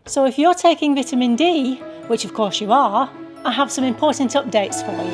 So if you're taking vitamin D, which of course you are, I have some important updates for you.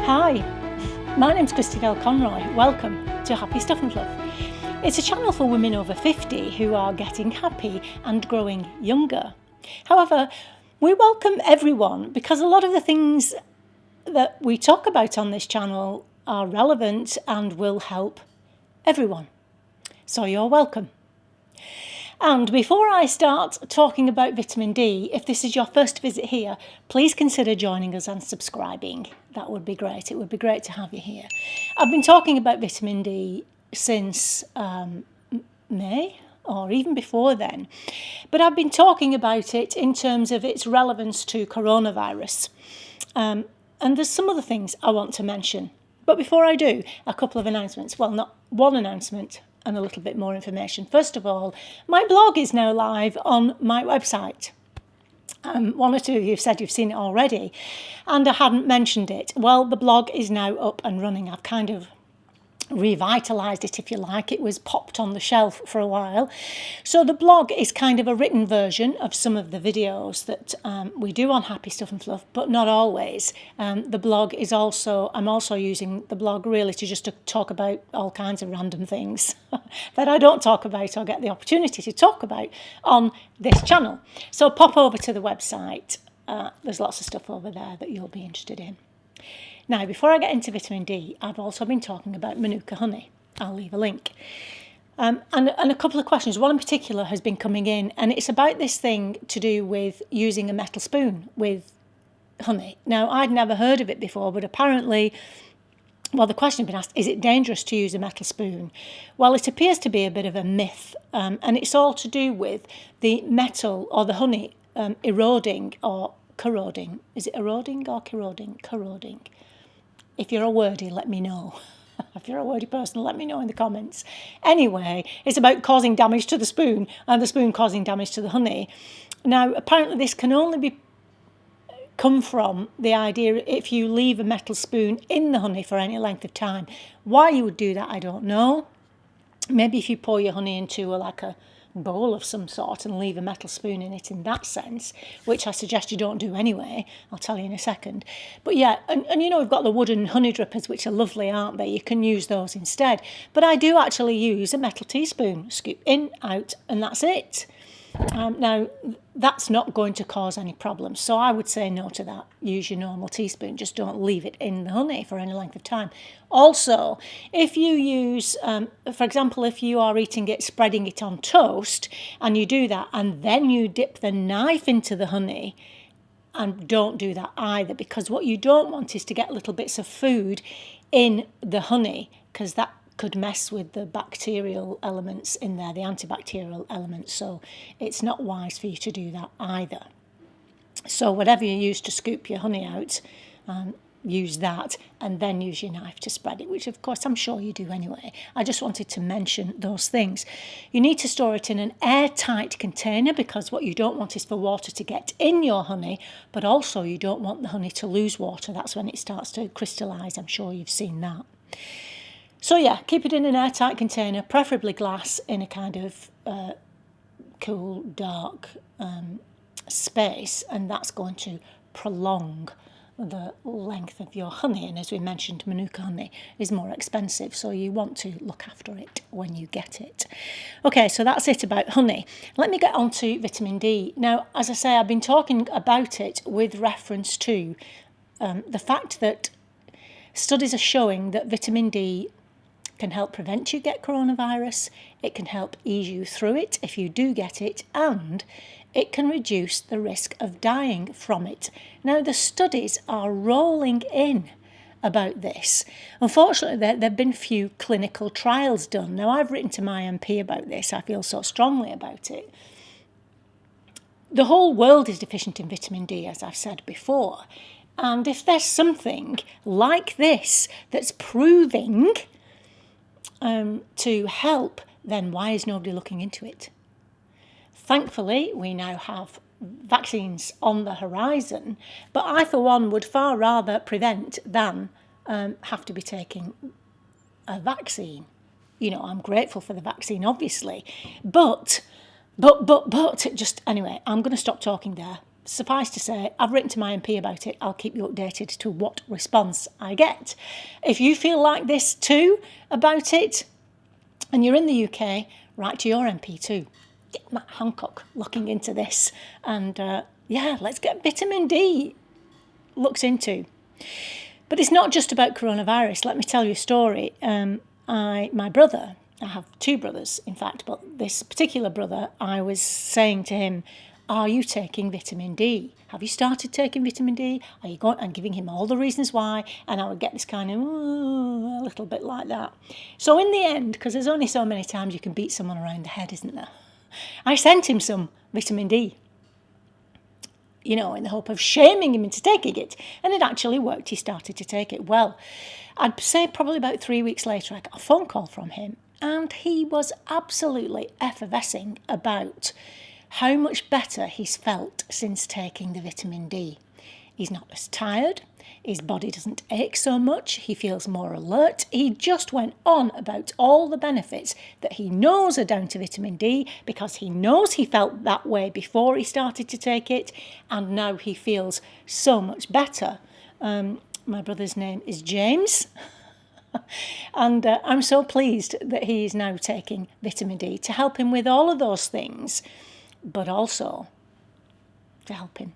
Hi, my name's Christabel Conroy. Welcome to Happy Stuff and Fluff. It's a channel for women over 50 who are getting happy and growing younger. However, we welcome everyone because a lot of the things that we talk about on this channel are relevant and will help everyone. So you're welcome. And before I start talking about vitamin D, if this is your first visit here, please consider joining us and subscribing. That would be great. It would be great to have you here. I've been talking about vitamin D since May, or even before then. But I've been talking about it in terms of its relevance to coronavirus. And there's some other things I want to mention. But before I do, a couple of announcements. Well, not one announcement and a little bit more information. First of all, my blog is now live on my website. One or two of you have said you've seen it already, and I hadn't mentioned it. Well, the blog is now up and running. I've kind of revitalised it, if you like. It was popped on the shelf for a while. So the blog is kind of a written version of some of the videos that we do on Happy Stuff and Fluff, but not always. The blog is also, I'm also using the blog really to talk about all kinds of random things that I don't talk about or get the opportunity to talk about on this channel. So pop over to the website. There's lots of stuff over there that you'll be interested in. Now, before I get into vitamin D, I've also been talking about Manuka honey. I'll leave a link. And a couple of questions. One in particular has been coming in, and it's about this thing to do with using a metal spoon with honey. Now, I'd never heard of it before, but apparently, well, the question had been asked, is it dangerous to use a metal spoon? Well, it appears to be a bit of a myth, and it's all to do with the metal or the honey eroding or corroding. Is it eroding or corroding? Corroding. If you're a wordy, let me know. If you're a wordy person, let me know in the comments. Anyway, it's about causing damage to the spoon and the spoon causing damage to the honey. Now, apparently this can only come from the idea if you leave a metal spoon in the honey for any length of time. Why you would do that, I don't know. Maybe if you pour your honey into a bowl of some sort and leave a metal spoon in it in that sense, which I suggest you don't do anyway. I'll tell you in a second. But yeah, and you know, we've got the wooden honey drippers, which are lovely, aren't they? You can use those instead. But I do actually use a metal teaspoon, scoop in, out, and that's it. Now, that's not going to cause any problems. So I would say no to that. Use your normal teaspoon. Just don't leave it in the honey for any length of time. Also, if you use, for example, if you are eating it, spreading it on toast, and you do that, and then you dip the knife into the honey, and don't do that either, because what you don't want is to get little bits of food in the honey, because that could mess with the bacterial elements in there, the antibacterial elements. So it's not wise for you to do that either. So whatever you use to scoop your honey out, use that, and then use your knife to spread it, which of course I'm sure you do anyway. I just wanted to mention those things. You need to store it in an airtight container, because what you don't want is for water to get in your honey, but also you don't want the honey to lose water. That's when it starts to crystallise. I'm sure you've seen that. So yeah, keep it in an airtight container, preferably glass, in a kind of cool, dark space, and that's going to prolong the length of your honey. And as we mentioned, Manuka honey is more expensive, so you want to look after it when you get it. Okay, so that's it about honey. Let me get on to vitamin D. Now, as I say, I've been talking about it with reference to the fact that studies are showing that vitamin D can help prevent you get coronavirus, it can help ease you through it if you do get it, and it can reduce the risk of dying from it. Now, the studies are rolling in about this. Unfortunately, there have been few clinical trials done. Now, I've written to my MP about this. I feel so strongly about it. The whole world is deficient in vitamin D, as I've said before. And if there's something like this that's proving to help, then why is nobody looking into it? Thankfully, we now have vaccines on the horizon, but I, for one, would far rather prevent than have to be taking a vaccine. You know, I'm grateful for the vaccine, obviously, but just anyway, I'm going to stop talking there. Suffice to say, I've written to my MP about it. I'll keep you updated to what response I get. If you feel like this too about it, and you're in the UK, write to your MP too. Get Matt Hancock looking into this, and let's get vitamin D looked into. But it's not just about coronavirus. Let me tell you a story. My brother, I have two brothers, in fact, but this particular brother, I was saying to him, are you taking vitamin D? Have you started taking vitamin D? Are you going? And giving him all the reasons why, and I would get this kind of a little bit like that. So in the end, because there's only so many times you can beat someone around the head, isn't there? I sent him some vitamin D, you know, in the hope of shaming him into taking it, and it actually worked. He started to take it. Well, I'd say probably about 3 weeks later, I got a phone call from him, and he was absolutely effervescing about how much better he's felt since taking the vitamin D. He's not as tired, his body doesn't ache so much, he feels more alert. He just went on about all the benefits that he knows are down to vitamin D, because he knows he felt that way before he started to take it, and now he feels so much better. My brother's name is James. And I'm so pleased that he is now taking vitamin D to help him with all of those things, but also to help him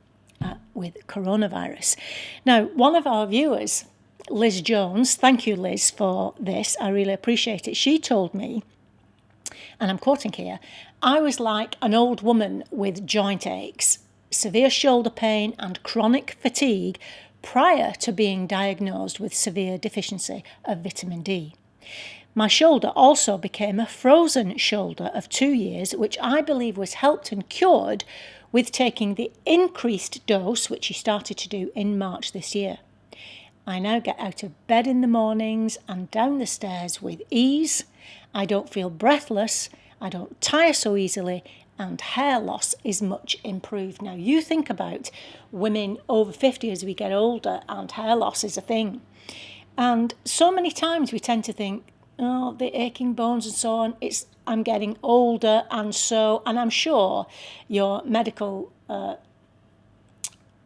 with coronavirus. Now, one of our viewers, Liz Jones, thank you, Liz, for this. I really appreciate it. She told me, and I'm quoting here, I was like an old woman with joint aches, severe shoulder pain and chronic fatigue prior to being diagnosed with severe deficiency of vitamin D. My shoulder also became a frozen shoulder of 2 years, which I believe was helped and cured with taking the increased dose, which he started to do in March this year. I now get out of bed in the mornings and down the stairs with ease. I don't feel breathless, I don't tire so easily, and hair loss is much improved. Now, you think about women over 50 as we get older, and hair loss is a thing. And so many times we tend to think, oh, the aching bones and so on, I'm getting older, and I'm sure your medical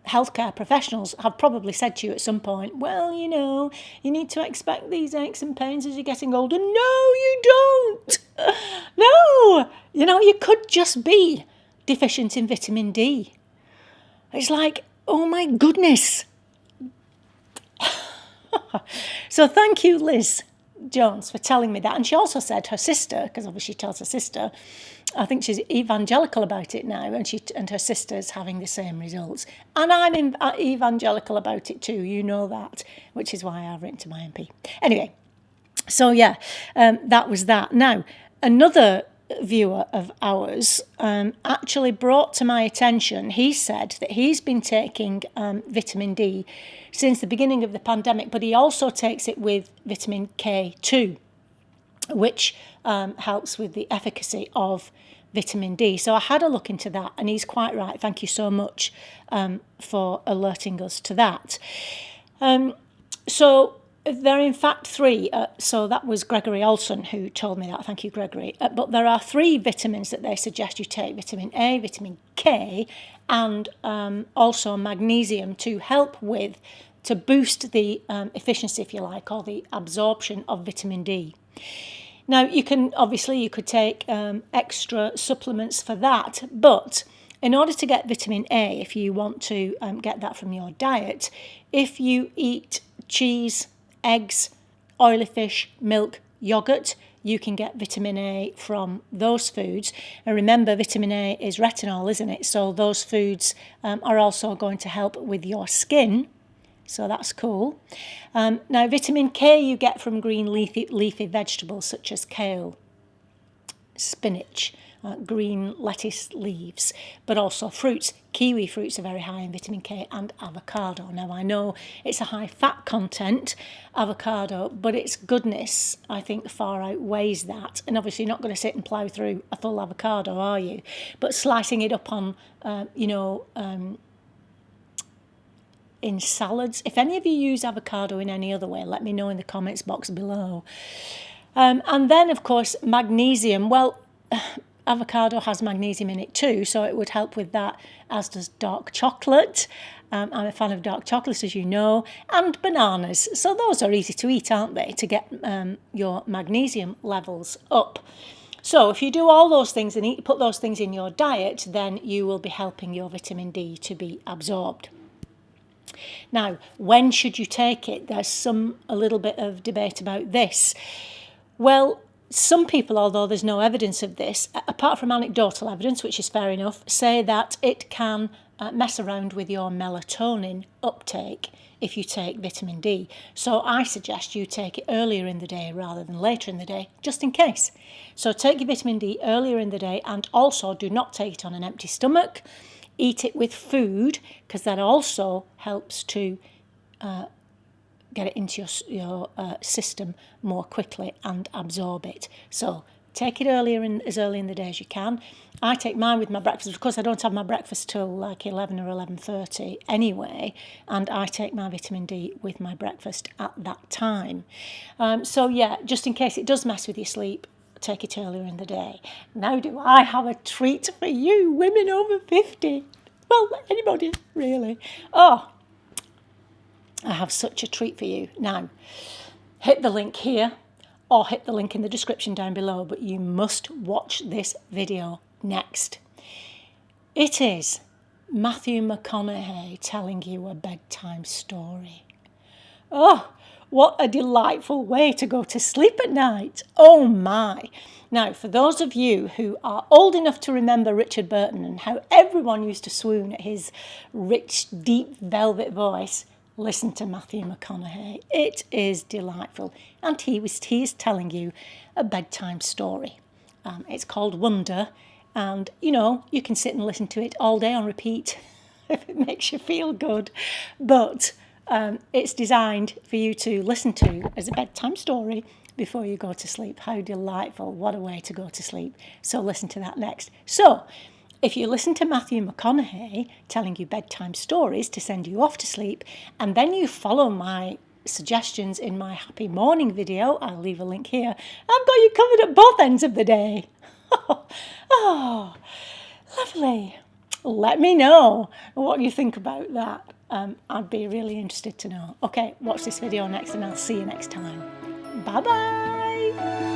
healthcare professionals have probably said to you at some point, well, you know, you need to expect these aches and pains as you're getting older. No, you don't. No, you know, you could just be deficient in vitamin D. It's like, oh my goodness. So thank you, Liz Jones, for telling me that. And she also said her sister, because obviously she tells her sister, I think she's evangelical about it now, and her sister's having the same results. And I'm evangelical about it too, you know that, which is why I've written to my MP. Anyway, so yeah, that was that. Now, another viewer of ours actually brought to my attention, he said that he's been taking vitamin D since the beginning of the pandemic, but he also takes it with vitamin K2, which helps with the efficacy of vitamin D. So I had a look into that, and he's quite right. Thank you so much for alerting us to that. So there are in fact three. So that was Gregory Olson who told me that. Thank you, Gregory. But there are 3 vitamins that they suggest you take: vitamin A, vitamin K, and also magnesium to help to boost the efficiency, if you like, or the absorption of vitamin D. Now, you could take extra supplements for that, but in order to get vitamin A, if you want to get that from your diet, if you eat cheese, eggs, oily fish, milk, yogurt, you can get vitamin A from those foods. And remember, vitamin A is retinol, isn't it? So those foods are also going to help with your skin. So that's cool. Now, vitamin K you get from green leafy vegetables such as kale, spinach, green lettuce leaves, but also fruits. Kiwi fruits are very high in vitamin K, and avocado. Now, I know it's a high fat content, avocado, but its goodness, I think, far outweighs that. And obviously, you're not going to sit and plough through a full avocado, are you? But slicing it up on, in salads. If any of you use avocado in any other way, let me know in the comments box below. And then, of course, magnesium. Well, avocado has magnesium in it too, so it would help with that, as does dark chocolate. I'm a fan of dark chocolate, as you know, and bananas. So those are easy to eat, aren't they, to get your magnesium levels up. So if you do all those things and put those things in your diet, then you will be helping your vitamin D to be absorbed. Now, when should you take it? There's a little bit of debate about this. Well, some people, although there's no evidence of this, apart from anecdotal evidence, which is fair enough, say that it can mess around with your melatonin uptake if you take vitamin D. So I suggest you take it earlier in the day rather than later in the day, just in case. So take your vitamin D earlier in the day, and also do not take it on an empty stomach. Eat it with food, because that also helps to get it into your system more quickly and absorb it. So take it as early in the day as you can. I take mine with my breakfast. Of course, I don't have my breakfast till like 11 or 11:30 anyway, and I take my vitamin D with my breakfast at that time. So yeah, just in case it does mess with your sleep, take it earlier in the day. Now, do I have a treat for you, women over 50? Well, anybody, really. Oh, I have such a treat for you. Now, hit the link here or hit the link in the description down below, but you must watch this video next. It is Matthew McConaughey telling you a bedtime story. Oh, what a delightful way to go to sleep at night. Oh my. Now, for those of you who are old enough to remember Richard Burton and how everyone used to swoon at his rich, deep velvet voice, listen to Matthew McConaughey. It is delightful. And he is telling you a bedtime story. It's called Wonder. And, you can sit and listen to it all day on repeat if it makes you feel good. But it's designed for you to listen to as a bedtime story before you go to sleep. How delightful. What a way to go to sleep. So listen to that next. So if you listen to Matthew McConaughey telling you bedtime stories to send you off to sleep, and then you follow my suggestions in my happy morning video, I'll leave a link here, I've got you covered at both ends of the day. Oh, lovely. Let me know what you think about that. I'd be really interested to know. Okay, watch this video next, and I'll see you next time. Bye-bye.